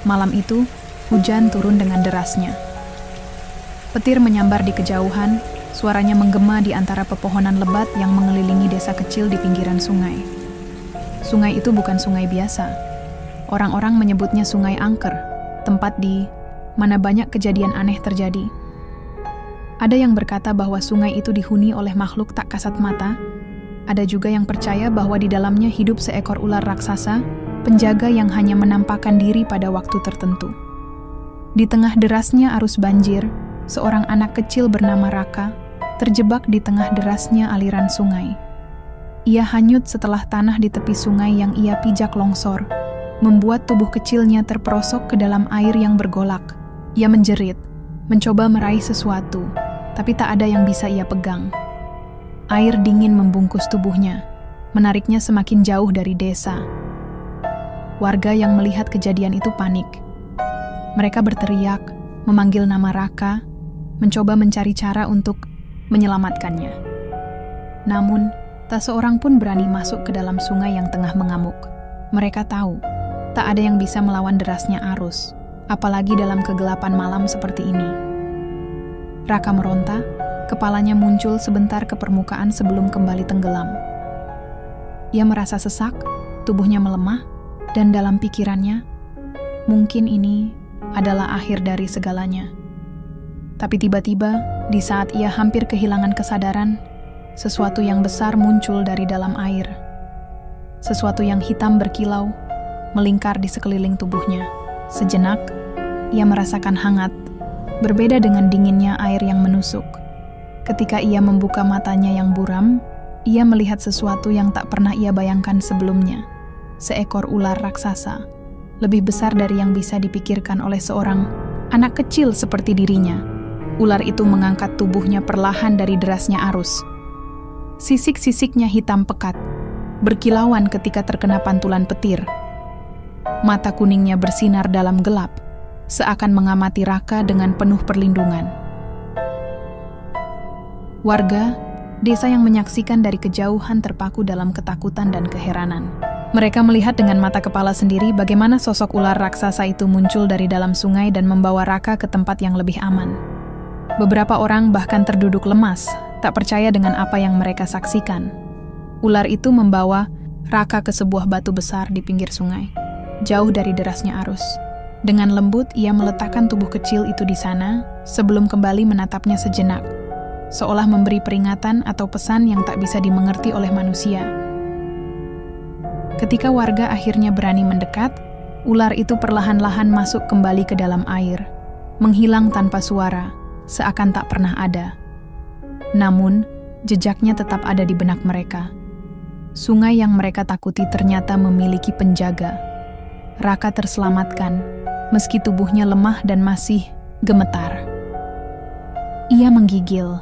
Malam itu, hujan turun dengan derasnya. Petir menyambar di kejauhan, suaranya menggema di antara pepohonan lebat yang mengelilingi desa kecil di pinggiran sungai. Sungai itu bukan sungai biasa. Orang-orang menyebutnya Sungai Angker, tempat di mana banyak kejadian aneh terjadi. Ada yang berkata bahwa sungai itu dihuni oleh makhluk tak kasat mata. Ada juga yang percaya bahwa di dalamnya hidup seekor ular raksasa, penjaga yang hanya menampakkan diri pada waktu tertentu. Di tengah derasnya arus banjir, seorang anak kecil bernama Raka terjebak di tengah derasnya aliran sungai. Ia hanyut setelah tanah di tepi sungai yang ia pijak longsor, membuat tubuh kecilnya terperosok ke dalam air yang bergolak. Ia menjerit, mencoba meraih sesuatu, tapi tak ada yang bisa ia pegang. Air dingin membungkus tubuhnya, menariknya semakin jauh dari desa. Warga yang melihat kejadian itu panik. Mereka berteriak, memanggil nama Raka, mencoba mencari cara untuk menyelamatkannya. Namun, tak seorang pun berani masuk ke dalam sungai yang tengah mengamuk. Mereka tahu, tak ada yang bisa melawan derasnya arus, apalagi dalam kegelapan malam seperti ini. Raka meronta, kepalanya muncul sebentar ke permukaan sebelum kembali tenggelam. Ia merasa sesak, tubuhnya melemah, dan dalam pikirannya, mungkin ini adalah akhir dari segalanya. Tapi tiba-tiba, di saat ia hampir kehilangan kesadaran, sesuatu yang besar muncul dari dalam air. Sesuatu yang hitam berkilau, melingkar di sekeliling tubuhnya. Sejenak, ia merasakan hangat, berbeda dengan dinginnya air yang menusuk. Ketika ia membuka matanya yang buram, ia melihat sesuatu yang tak pernah ia bayangkan sebelumnya. Seekor ular raksasa, lebih besar dari yang bisa dipikirkan oleh seorang anak kecil seperti dirinya. Ular itu mengangkat tubuhnya perlahan dari derasnya arus. Sisik-sisiknya hitam pekat, berkilauan ketika terkena pantulan petir. Mata kuningnya bersinar dalam gelap, seakan mengamati Raka dengan penuh perlindungan. Warga desa yang menyaksikan dari kejauhan terpaku dalam ketakutan dan keheranan. Mereka melihat dengan mata kepala sendiri bagaimana sosok ular raksasa itu muncul dari dalam sungai dan membawa Raka ke tempat yang lebih aman. Beberapa orang bahkan terduduk lemas, tak percaya dengan apa yang mereka saksikan. Ular itu membawa Raka ke sebuah batu besar di pinggir sungai, jauh dari derasnya arus. Dengan lembut, ia meletakkan tubuh kecil itu di sana, sebelum kembali menatapnya sejenak, seolah memberi peringatan atau pesan yang tak bisa dimengerti oleh manusia. Ketika warga akhirnya berani mendekat, ular itu perlahan-lahan masuk kembali ke dalam air, menghilang tanpa suara, seakan tak pernah ada. Namun, jejaknya tetap ada di benak mereka. Sungai yang mereka takuti ternyata memiliki penjaga. Raka terselamatkan, meski tubuhnya lemah dan masih gemetar. Ia menggigil,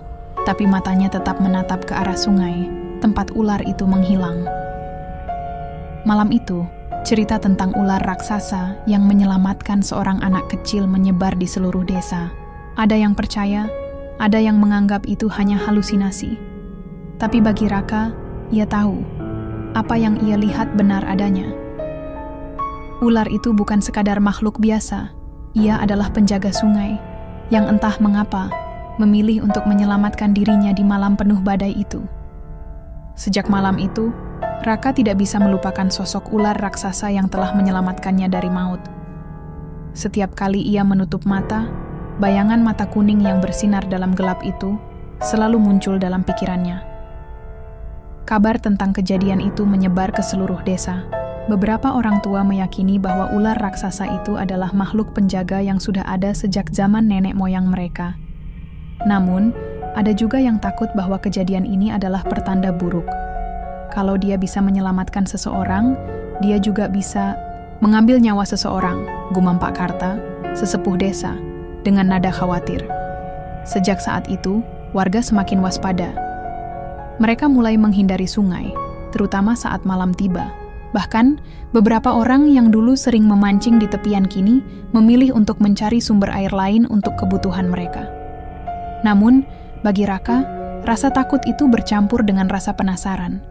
tapi matanya tetap menatap ke arah sungai, tempat ular itu menghilang. Malam itu, cerita tentang ular raksasa yang menyelamatkan seorang anak kecil menyebar di seluruh desa. Ada yang percaya, ada yang menganggap itu hanya halusinasi. Tapi bagi Raka, ia tahu apa yang ia lihat benar adanya. Ular itu bukan sekadar makhluk biasa, ia adalah penjaga sungai yang entah mengapa memilih untuk menyelamatkan dirinya di malam penuh badai itu. Sejak malam itu, Raka tidak bisa melupakan sosok ular raksasa yang telah menyelamatkannya dari maut. Setiap kali ia menutup mata, bayangan mata kuning yang bersinar dalam gelap itu selalu muncul dalam pikirannya. Kabar tentang kejadian itu menyebar ke seluruh desa. Beberapa orang tua meyakini bahwa ular raksasa itu adalah makhluk penjaga yang sudah ada sejak zaman nenek moyang mereka. Namun, ada juga yang takut bahwa kejadian ini adalah pertanda buruk. Kalau dia bisa menyelamatkan seseorang, dia juga bisa mengambil nyawa seseorang, gumam Pak Karta, sesepuh desa, dengan nada khawatir. Sejak saat itu, warga semakin waspada. Mereka mulai menghindari sungai, terutama saat malam tiba. Bahkan, beberapa orang yang dulu sering memancing di tepian kini memilih untuk mencari sumber air lain untuk kebutuhan mereka. Namun, bagi Raka, rasa takut itu bercampur dengan rasa penasaran.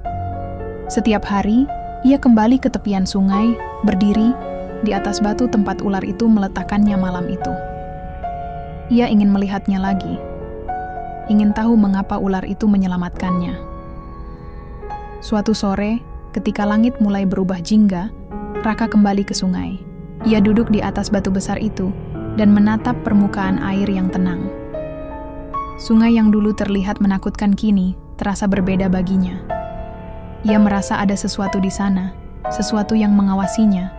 Setiap hari, ia kembali ke tepian sungai, berdiri, di atas batu tempat ular itu meletakkannya malam itu. Ia ingin melihatnya lagi, ingin tahu mengapa ular itu menyelamatkannya. Suatu sore, ketika langit mulai berubah jingga, Raka kembali ke sungai. Ia duduk di atas batu besar itu dan menatap permukaan air yang tenang. Sungai yang dulu terlihat menakutkan kini terasa berbeda baginya. Ia merasa ada sesuatu di sana, sesuatu yang mengawasinya,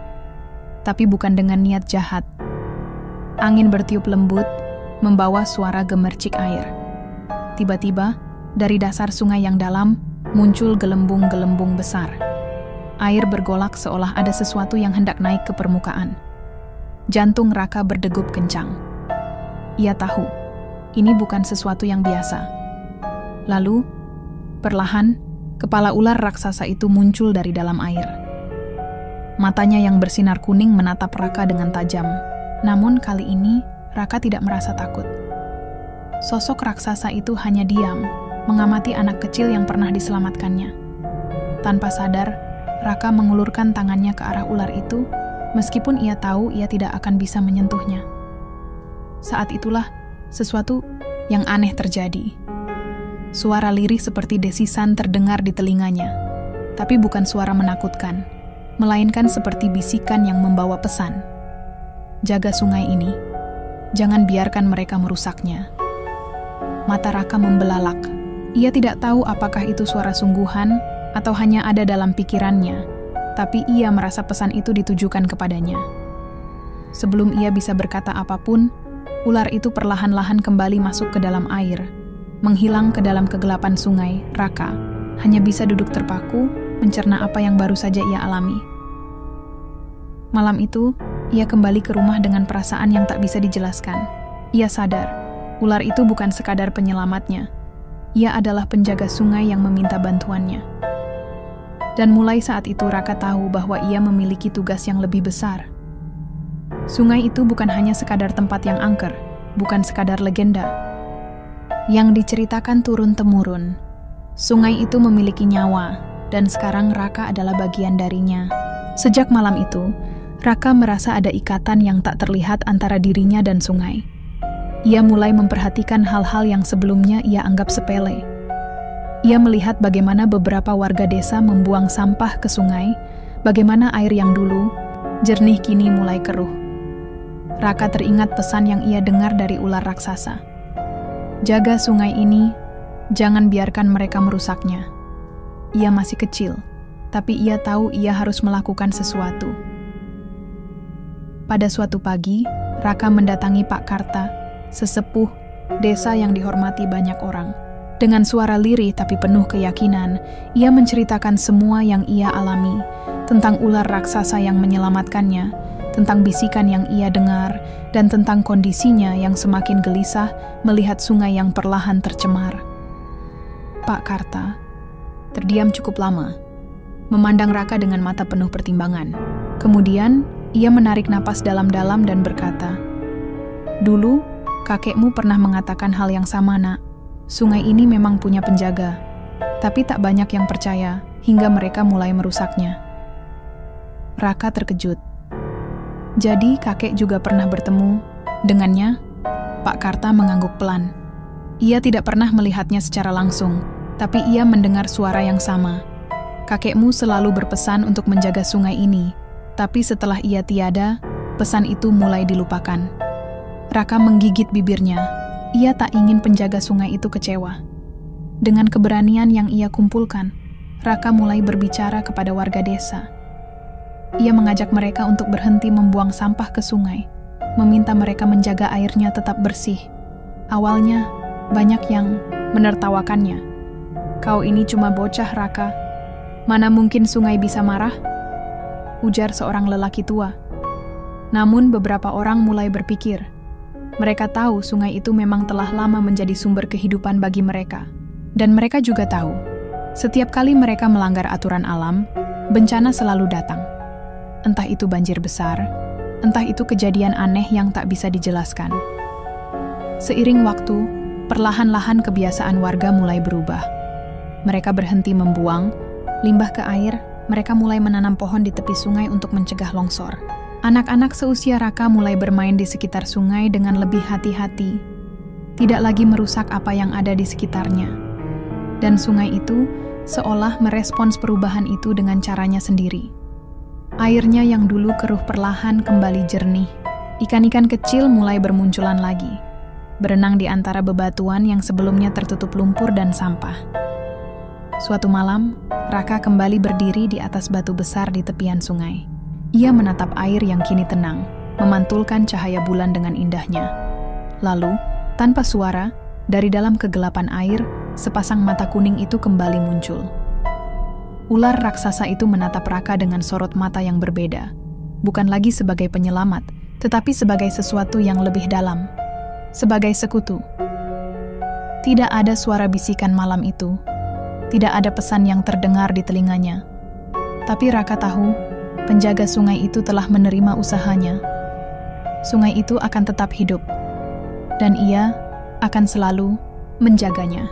tapi bukan dengan niat jahat. Angin bertiup lembut, membawa suara gemercik air. Tiba-tiba, dari dasar sungai yang dalam, muncul gelembung-gelembung besar. Air bergolak seolah ada sesuatu yang hendak naik ke permukaan. Jantung Raka berdegup kencang. Ia tahu, ini bukan sesuatu yang biasa. Lalu, perlahan, kepala ular raksasa itu muncul dari dalam air. Matanya yang bersinar kuning menatap Raka dengan tajam. Namun kali ini, Raka tidak merasa takut. Sosok raksasa itu hanya diam, mengamati anak kecil yang pernah diselamatkannya. Tanpa sadar, Raka mengulurkan tangannya ke arah ular itu, meskipun ia tahu ia tidak akan bisa menyentuhnya. Saat itulah, sesuatu yang aneh terjadi. Suara lirih seperti desisan terdengar di telinganya, tapi bukan suara menakutkan, melainkan seperti bisikan yang membawa pesan. Jaga sungai ini, jangan biarkan mereka merusaknya. Mata Raka membelalak. Ia tidak tahu apakah itu suara sungguhan atau hanya ada dalam pikirannya, tapi ia merasa pesan itu ditujukan kepadanya. Sebelum ia bisa berkata apapun, ular itu perlahan-lahan kembali masuk ke dalam air, menghilang ke dalam kegelapan sungai. Raka hanya bisa duduk terpaku, mencerna apa yang baru saja ia alami. Malam itu, ia kembali ke rumah dengan perasaan yang tak bisa dijelaskan. Ia sadar, ular itu bukan sekadar penyelamatnya. Ia adalah penjaga sungai yang meminta bantuannya. Dan mulai saat itu Raka tahu bahwa ia memiliki tugas yang lebih besar. Sungai itu bukan hanya sekadar tempat yang angker, bukan sekadar legenda yang diceritakan turun-temurun. Sungai itu memiliki nyawa, dan sekarang Raka adalah bagian darinya. Sejak malam itu, Raka merasa ada ikatan yang tak terlihat antara dirinya dan sungai. Ia mulai memperhatikan hal-hal yang sebelumnya ia anggap sepele. Ia melihat bagaimana beberapa warga desa membuang sampah ke sungai, bagaimana air yang dulu jernih kini mulai keruh. Raka teringat pesan yang ia dengar dari ular raksasa. Jaga sungai ini, jangan biarkan mereka merusaknya. Ia masih kecil, tapi ia tahu ia harus melakukan sesuatu. Pada suatu pagi, Raka mendatangi Pak Karta, sesepuh desa yang dihormati banyak orang. Dengan suara lirih tapi penuh keyakinan, ia menceritakan semua yang ia alami, tentang ular raksasa yang menyelamatkannya, tentang bisikan yang ia dengar, dan tentang kondisinya yang semakin gelisah melihat sungai yang perlahan tercemar. Pak Karta terdiam cukup lama, memandang Raka dengan mata penuh pertimbangan. Kemudian, ia menarik napas dalam-dalam dan berkata, "Dulu, kakekmu pernah mengatakan hal yang sama, Nak. Sungai ini memang punya penjaga, tapi tak banyak yang percaya hingga mereka mulai merusaknya." Raka terkejut. Jadi kakek juga pernah bertemu dengannya? Pak Karta mengangguk pelan. Ia tidak pernah melihatnya secara langsung, tapi ia mendengar suara yang sama. Kakekmu selalu berpesan untuk menjaga sungai ini, tapi setelah ia tiada, pesan itu mulai dilupakan. Raka menggigit bibirnya. Ia tak ingin penjaga sungai itu kecewa. Dengan keberanian yang ia kumpulkan, Raka mulai berbicara kepada warga desa. Ia mengajak mereka untuk berhenti membuang sampah ke sungai, meminta mereka menjaga airnya tetap bersih. Awalnya, banyak yang menertawakannya. "Kau ini cuma bocah, Raka. Mana mungkin sungai bisa marah?" ujar seorang lelaki tua. Namun beberapa orang mulai berpikir, mereka tahu sungai itu memang telah lama menjadi sumber kehidupan bagi mereka. Dan mereka juga tahu, setiap kali mereka melanggar aturan alam, bencana selalu datang. Entah itu banjir besar, entah itu kejadian aneh yang tak bisa dijelaskan. Seiring waktu, perlahan-lahan kebiasaan warga mulai berubah. Mereka berhenti membuang limbah ke air, mereka mulai menanam pohon di tepi sungai untuk mencegah longsor. Anak-anak seusia Raka mulai bermain di sekitar sungai dengan lebih hati-hati, tidak lagi merusak apa yang ada di sekitarnya. Dan sungai itu seolah merespons perubahan itu dengan caranya sendiri. Airnya yang dulu keruh perlahan kembali jernih. Ikan-ikan kecil mulai bermunculan lagi, berenang di antara bebatuan yang sebelumnya tertutup lumpur dan sampah. Suatu malam, Raka kembali berdiri di atas batu besar di tepian sungai. Ia menatap air yang kini tenang, memantulkan cahaya bulan dengan indahnya. Lalu, tanpa suara, dari dalam kegelapan air, sepasang mata kuning itu kembali muncul. Ular raksasa itu menatap Raka dengan sorot mata yang berbeda, bukan lagi sebagai penyelamat, tetapi sebagai sesuatu yang lebih dalam, sebagai sekutu. Tidak ada suara bisikan malam itu, tidak ada pesan yang terdengar di telinganya. Tapi Raka tahu, penjaga sungai itu telah menerima usahanya. Sungai itu akan tetap hidup, dan ia akan selalu menjaganya.